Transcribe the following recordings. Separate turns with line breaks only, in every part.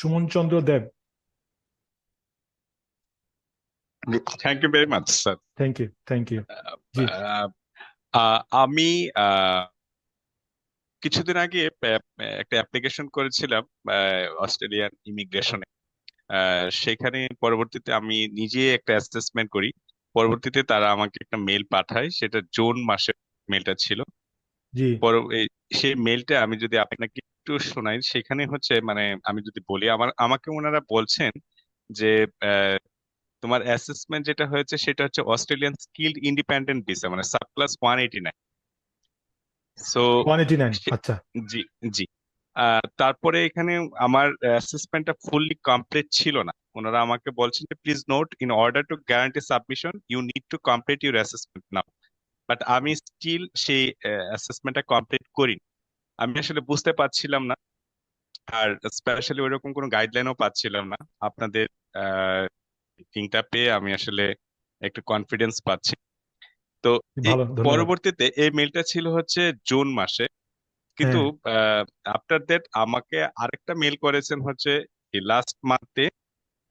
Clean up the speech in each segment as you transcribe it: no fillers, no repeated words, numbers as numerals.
Suman Chandra Dev.
Thank you very much sir.
Thank you, thank you. জি।
আমি কিছুদিন আগে একটা অ্যাপ্লিকেশন করেছিলাম অস্ট্রেলিয়ান ইমিগ্রেশনে। সেখানে পরবর্তীতে আমি নিজে একটা অ্যাসেসমেন্ট করি। পরবর্তীতে তারা আমাকে একটা মেল পাঠায়, সেটা জুন মাসের মেলটা ছিল।
জি।
সেই মেলটা আমি যদি আপনাকে একটু শোনাই, সেখানে হচ্ছে মানে আমি যদি বলি আমাকে ওনারা বলছেন যে তোমার অ্যাসেসমেন্ট যেটা হয়েছে সেটা হচ্ছে অস্ট্রেলিয়ান স্কিলড ইন্ডিপেন্ডেন্ট ভিসা, মানে সাব ক্লাস 189। সো
189, আচ্ছা।
জি, জি। তারপরে এখানে আমার অ্যাসেসমেন্টটা ফুললি কমপ্লিট ছিল না। ওনারা আমাকে বলছেন যে please note, in order to guarantee submission you need to complete your assessment now. But আমি স্টিল সেই অ্যাসেসমেন্টটা কমপ্লিট করিনি। আমি আসলে বুঝতে পারছিলাম না, আর স্পেশালি ওইরকম কোনো গাইডলাইনও পাচ্ছিলাম না। আপনাদের লিঙ্কটা পেয়ে আমি আসলে একটু কনফিডেন্স পাচ্ছি। তো এই
ভালো, ধন্যবাদ।
পরবর্তীতে এই মেলটা ছিল হচ্ছে জুন মাসে, কিন্তু
হ্যাঁ।
আফটার দ্যাট আমাকে আরেকটা মেল করেছেন হচ্ছে লাস্ট মান্থে,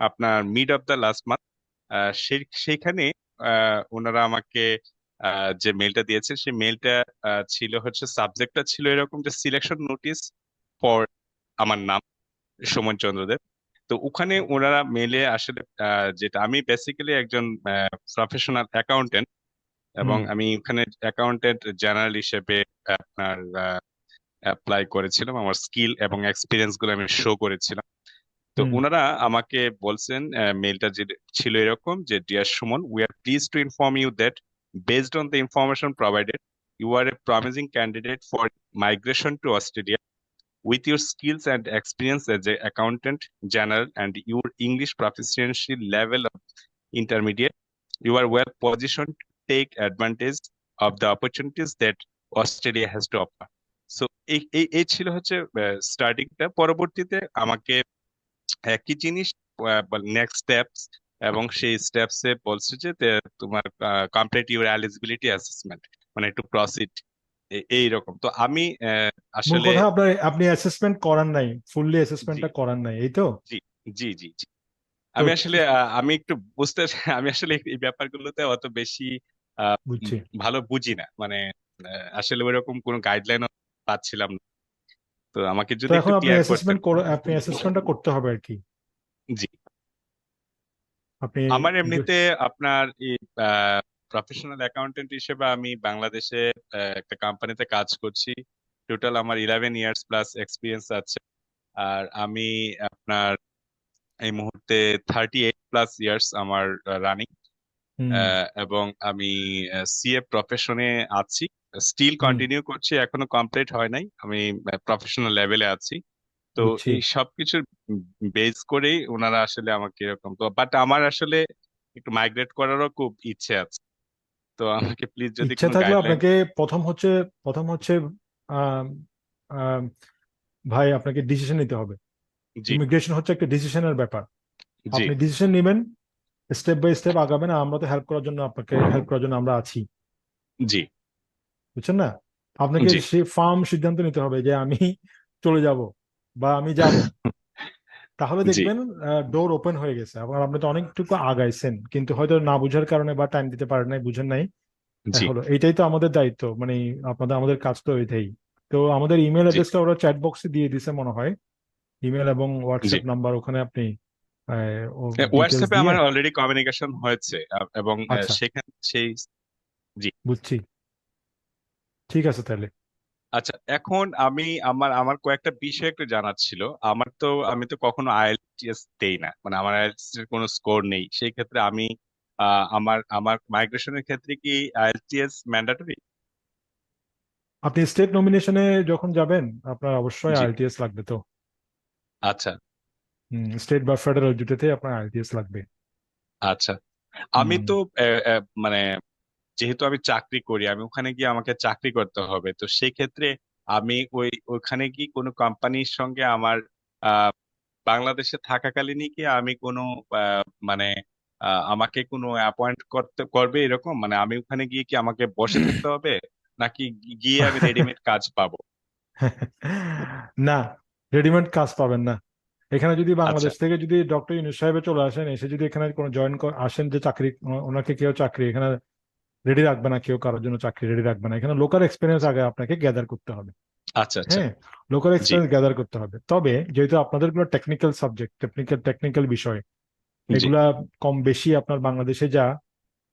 আপনার mid of the last month. সেইখানে ওনারা আমাকে যে মেলটা দিয়েছে সেই মেলটা ছিল হচ্ছে, সাবজেক্টটা ছিল এরকম যে সিলেকশন নোটিস ফর আমার নাম সুমন চন্দ্র দেব। তো ওখানে ওনারা মেলে আসলে যেটা, আমি বেসিক্যালি একজন প্রফেশনাল অ্যাকাউন্টেন্ট, এবং
হুম।
আমি ওখানে অ্যাকাউন্টেন্ট জেনারেল হিসেবে আপনার অ্যাপ্লাই করেছিলাম। আমার স্কিল এবং এক্সপিরিয়েন্স গুলো আমি শো করেছিলাম। তো
হুম।
ওনারা আমাকে বলছেন, মেলটা যে ছিল এরকম যে, dear Suman, we are pleased to inform you that based on the information provided you are a promising candidate for migration to Australia with your skills and experience as an accountant general and your English proficiency level of intermediate, you are well positioned to take advantage of the opportunities that Australia has to offer. So এই ছিল হচ্ছে স্টার্টিংটা। পরবর্তীতে আমাকে একই জিনিস next steps, এবং সেই স্টেপসে বলছে যে তোমার কমপ্লিট ইউর এলিজিবিলিটি অ্যাসেসমেন্ট, মানে একটু প্রসিড এইরকম। তো আমি
মূল
আসলে
কথা, আপনি অ্যাসেসমেন্ট করান নাই, ফুললি
জি,
অ্যাসেসমেন্টটা করান নাই, এই তো?
জি, জি, জি, জি।
তো
আমি আসলে আমি একটু বুঝতে আমি আসলে এই ব্যাপারগুলোতে অত বেশি আহ, উম,
বুঝছি।
ভালো বুঝি না, মানে আসলে ওইরকম কোনো গাইডলাইনও পাচ্ছিলাম না। তো আমাকে
তো
যদি একটু
এখন
ক্লিয়ার করতেন।
আপনি অ্যাসেসমেন্টটা করতে হবে আর কি।
জি।
আপনি
আমার এমনিতে আপনার এই প্রফেশনাল অ্যাকাউন্টেন্ট হিসেবে আমি বাংলাদেশে একটা কোম্পানিতে কাজ করছি। টোটাল আমার 11 ইয়ার্স প্লাস এক্সপিরিয়েন্স আছে। আর আমি আপনার এই মুহূর্তে 38 প্লাস ইয়ার্স আমার রানিং,
হুম।
এবং আমি সিএ প্রফেশনে আছি, স্টিল
হুম।
কন্টিনিউ করছি, এখনো কমপ্লিট হয় নাই। আমি প্রফেশনাল লেভেলে আছি। তো
বুঝছি।
এই সবকিছুর বেস করেই ওনারা আসলে আমাকে এরকম, তো বাট আমার আসলে একটু মাইগ্রেট করারও খুব ইচ্ছে আছে। তো আমাকে প্লিজ যদি
ইচ্ছা
কোনো
থাকলে
গাইডলাইন।
আপনাকে প্রথম হচ্ছে আম, আম, ভাই, আপনাকে ডিসিশন নিতে হবে।
জি,
ইমিগ্রেশন হচ্ছে একটা ডিসিশনের ব্যাপার।
জি,
আপনি ডিসিশন নেবেন, স্টেপ বাই স্টেপ আগাবেন, আর আমরা তো আপনাকে হেল্প করার জন্য আমরা আছি।
জি,
বুঝছেন না? আপনাকে
জি,
সে ফার্ম সিদ্ধান্ত নিতে হবে যে আমি চলে যাব বা আমি যাব। তাহলে
জি,
দেখবেন ডোর ওপেন হয়ে গেছে। আবার আপনি তো অনেকটুকু আগাইছেন, কিন্তু হয়তো না বুঝার কারণে বা টাইম দিতে পারেন নাই, বুঝেন নাই।
জি,
হলো, এইটাই তো আমাদের দায়িত্ব, মানে আমাদের কাজ তো এটাই। তো আমাদের ইমেল
জি।
অ্যাড্রেসটা ওরা চ্যাট বক্সে দিয়ে দিছে মনে হয়। ইমেল এবং
জি,
হোয়াটসঅ্যাপ নাম্বার, ওখানে আপনি ডিটেলস
হোয়াটসঅ্যাপে
দিয়ে।
আমার অলরেডি কমিউনিকেশন হয়েছে, এবং
আচ্ছা,
সেখানে সেই। জি।
বুঝছি। ঠিক আছে তাহলে।
আচ্ছা, এখন আমি আমার আমার কয়েকটা বিষয় একটু জানার ছিল। আমি তো কখনো আইএলটিএস দেই না, মানে আমার আইএলটিএস এর কোনো স্কোর নেই। সেই ক্ষেত্রে আমি আমার আমার মাইগ্রেশনের ক্ষেত্রে কি আইএলটিএস ম্যান্ডেটরি?
আপনি স্টেট নমিনেশনে যখন যাবেন, আপনার অবশ্যই
জি।
আইএলটিএস লাগবে তো।
আচ্ছা,
স্টেট বা ফেডারেল দুটোতে আপনার আইএলটিএস লাগবে।
আচ্ছা। আমি
হুম।
তো মানে যেহেতু আমি চাকরি করি, আমি ওখানে গিয়ে আমাকে চাকরি করতে হবে। তো সেই ক্ষেত্রে আমি ওইখানে কি কোনো কোম্পানির সঙ্গে আমার আহ, বাংলাদেশে থাকাকালীনই কি আমি কোনো আহ, মানে আমাকে কোনো অ্যাপয়েন্ট করবে এরকম, মানে আমি ওখানে গিয়ে কি আমাকে বসে থাকতে হবে, নাকি গিয়ে আমি রেডিমেড কাজ পাবো?
না, রেডিমেড কাজ পাবেন না। এখানে যদি
আচ্ছা
বাংলাদেশ থেকে যদি ডক্টর ইউনূস সাহেবে চলে আসেন, এসে যদি এখানে কোনো জয়েন আসেন যে চাকরি, ওনাকে কেউ চাকরি এখানে রেডি রাখবে না, কেউ কারোর জন্য চাকরি রেডি রাখবে না। এখানে লোকাল এক্সপিরিয়েন্স আগে আপনাকে গ্যাদার করতে হবে।
আচ্ছা আচ্ছা।
হ্যাঁ, লোকাল
জি
এক্সপিরিয়েন্স গ্যাদার করতে হবে। তবে যেহেতু আপনাদের গুলো টেকনিক্যাল সাবজেক্ট, টেকনিক্যাল বিষয়,
জি
এগুলা কম বেশি আপনার বাংলাদেশে যা,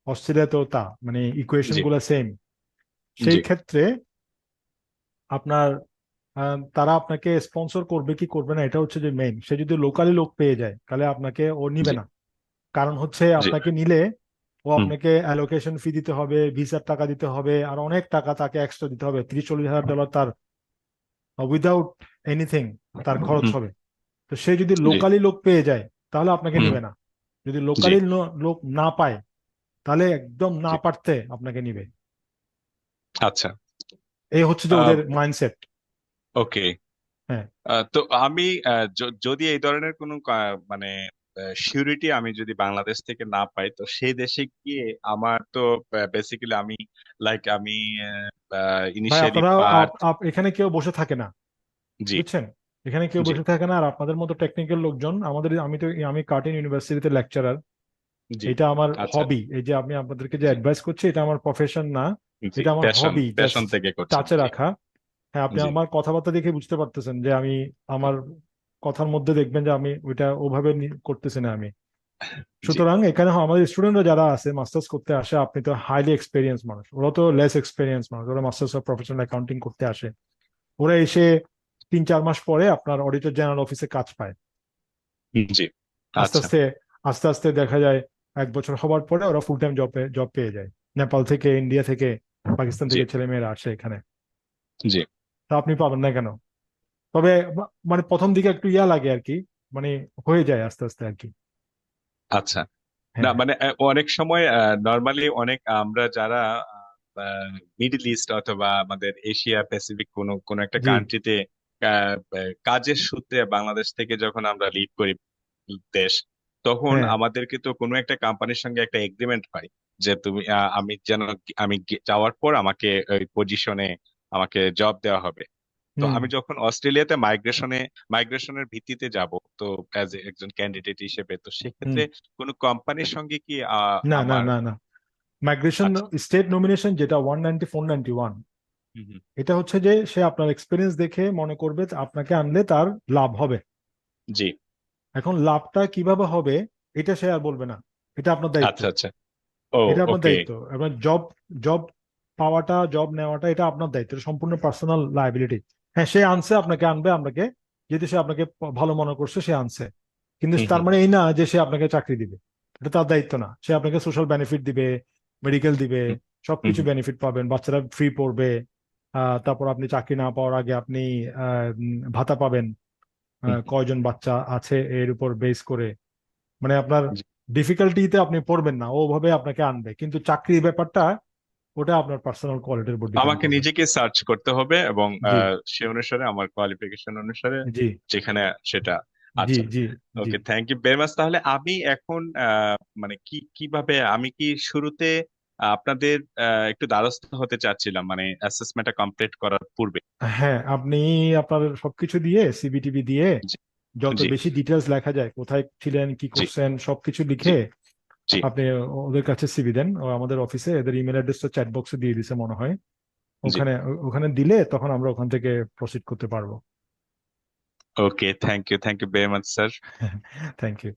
অস্ট্রেলিয়াতেও তা, মানে ইকুয়েশন
জি
গুলা সেম। সেই
জি
ক্ষেত্রে আপনার তারা আপনাকে স্পন্সর করবে কি করবে না এটা হচ্ছে যে মেইন। সে যদি লোকালি লোক পেয়ে যায় তাহলে আপনাকে ও নিবে
জি
না। কারণ হচ্ছে
জি
আপনাকে নিলে ও
হুম
আপনাকে অ্যালোকেশন ফি দিতে হবে, ভিসার টাকা দিতে হবে, আর অনেক টাকা তাকে এক্সট্রা দিতে হবে, 30-40 হাজার ডলার তার উইদাউট এনিথিং তার খরচ
হুম
হবে। তো সে যদি
জি
লোকালি লোক পেয়ে যায় তাহলে আপনাকে
হুম
নিবে না। যদি
জি
লোকালি লোক না পায় তাহলে একদম না
জি
পারতে আপনাকে নিবে।
আচ্ছা।
এই হচ্ছে যে ওদের মাইন্ডসেট।
ওকে।
হ্যাঁ,
তো আমি যদি এই ধরনের কোনো মানে সিউরিটি আমি যদি বাংলাদেশ থেকে না পাই, তো সেই দেশে গিয়ে আমার তো বেসিক্যালি আমি লাইক আমি
ভাই
ইনিশিয়ালি
আপনারা
পার্ট।
এখানে কেউ বসে থাকে না,
জি
বুঝছেন? এখানে কেউ
জি
বসে থাকে না। আর আপনাদের মতো টেকনিক্যাল লোকজন আমাদের, আমি কার্টিন ইউনিভার্সিটিতে লেকচারার।
জি
এটা আমার
আচ্ছা।
হবি। এই যে আমি আপনাদেরকে যে
জি
অ্যাডভাইস করছি, এটা আমার প্রফেশন না,
জি
এটা আমার
প্যাশন
হবি,
প্যাশন
জাস্ট
থেকে করছেন।
টাচে
জি
রাখা। হ্যাঁ, আপনি
জি
আমার কথাবার্তা দেখে বুঝতে পারতেছেন যে আমি আমার কথার মধ্যে দেখবেন যে আমি ওইটা ওভাবে করতেছি না আমি।
জি
সুতরাং এখানে আমাদের স্টুডেন্টরা যারা আছে মাস্টার্স করতে আসে, আপনি তো হাইলি এক্সপিরিয়েন্স মানুষ, ওরা তো লেস এক্সপিরিয়েন্স মানুষ, ওরা মাস্টার্স অফ প্রফেশনাল অ্যাকাউন্টিং করতে আসে। ওরা এসে 3-4 মাস পরে আপনার অডিটর জেনারেল অফিসে কাজ পায়।
জি
আস্তে
আচ্ছা।
আস্তে আস্তে আস্তে দেখা যায় 1 বছর হবার পরে ওরা ফুল টাইম জব পেয়ে যায়। নেপাল থেকে, ইন্ডিয়া থেকে, পাকিস্তান
জি
থেকে ছেলে মেয়েরা আসে এখানে।
জি
তা আপনি পাবেন না কেন? তবে মানে প্রথম দিকে একটু ইয়া লাগে আর কি, মানে হয়ে যায় আস্তে আস্তে আর কি।
আচ্ছা। না
হ্যাঁ,
মানে অনেক সময় নর্মালি অনেক আমরা যারা মিডল ইস্ট অথবা আমাদের এশিয়া প্যাসিফিক কোনো কোনো একটা
জি,
কান্ট্রিতে কাজের সূত্রে বাংলাদেশ থেকে যখন আমরা লিভ করি দেশ, তখন
হ্যাঁ,
আমাদেরকে তো কোনো একটা কোম্পানির সঙ্গে একটা এগ্রিমেন্ট পাই যে তুমি আমি যেন আমি যাওয়ার পর আমাকে ওই পজিশনে আমাকে জব দেওয়া হবে। তো
হুম,
আমি যখন অস্ট্রেলিয়াতে মাইগ্রেশনের ভিত্তিতে যাব, তো অ্যাজ একজন ক্যান্ডিডেট হিসেবে, তো
হুম।
সেক্ষেত্রে কোনো কোম্পানির সঙ্গে কি
না, না,
আমার।
না, না। মাইগ্রেশন
আচ্ছা।
স্টেট নমিনেশন যেটা 194-91,
হুম হুম,
এটা হচ্ছে যে সে আপনার এক্সপিরিয়েন্স দেখে মনে করবে যে আপনাকে আনলে তার লাভ হবে।
জি
এখন লাভটা কিভাবে হবে এটা সে আর বলবে না, এটা আপনার দায়িত্ব।
আচ্ছা আচ্ছা। ও
এটা আপনার
ওকে।
দায়িত্ব। এবং জব জব পাওয়াটা, জব নেওয়াটা এটা আপনার দায়িত্ব, এটা সম্পূর্ণ পার্সোনাল লায়াবিলিটি। হ্যাঁ, সে আনছে, আপনাকে আনবে, আপনাকে যদি সে আপনাকে ভালো মনে করছে সে আনছে, কিন্তু
হুম
তার
হুম
মানে এই না যে সে আপনাকে চাকরি দিবে। এটা তার দায়িত্ব না। সে আপনাকে সোশ্যাল বেনিফিট দিবে, মেডিকেল দিবে,
হুম হুম
সবকিছু
হুম,
বেনিফিট পাবেন, বাচ্চারা ফ্রি পড়বে। তারপর আপনি চাকরি না পাওয়ার আগে আপনি ভাতা পাবেন।
হুম,
কয়জন বাচ্চা আছে এর উপর বেস করে, মানে আপনার
জি।
ডিফিকাল্টিতে আপনি পড়বেন না, ওভাবে আপনাকে আনবে। কিন্তু চাকরির ব্যাপারটা ওটা আপনার পার্সোনাল কোয়ালিটির উপর ডিপেন্ড
আমাকে
করবে।
নিজেকে সার্চ করতে হবে এবং
জি,
সে অনুসারে আমার কোয়ালিফিকেশন অনুসারে
জি,
যেখানে সেটা।
জি,
আচ্ছা।
জি, জি।
ওকে, থ্যাংক ইউ ভেরি মাচ। তাহলে আমি এখন মানে কিভাবে আমি কি শুরুতে আপনাদের একটু দ্বারস্থ হতে চাচ্ছিলাম, মানে অ্যাসেসমেন্টটা কমপ্লিট করার পূর্বে।
হ্যাঁ, আপনি আপনার সবকিছু দিয়ে, সিবিটিভি দিয়ে,
জি
যত
জি
বেশি ডিটেলস লেখা যায়, কোথায় ছিলেন, কি
জি
করছেন, সবকিছু
জি
লিখে
জি
আপনি ওদের কাছে সিভি দেন। ও আমাদের অফিসে এদের ইমেল অ্যাড্রেসটা চ্যাট বক্সে দিয়ে দিছে মনে হয়।
জি।
ওখানে ওখানে দিলে তখন আমরা ওখান থেকে প্রসিড করতে পারবো।
Okay, thank you very much sir.
Thank you.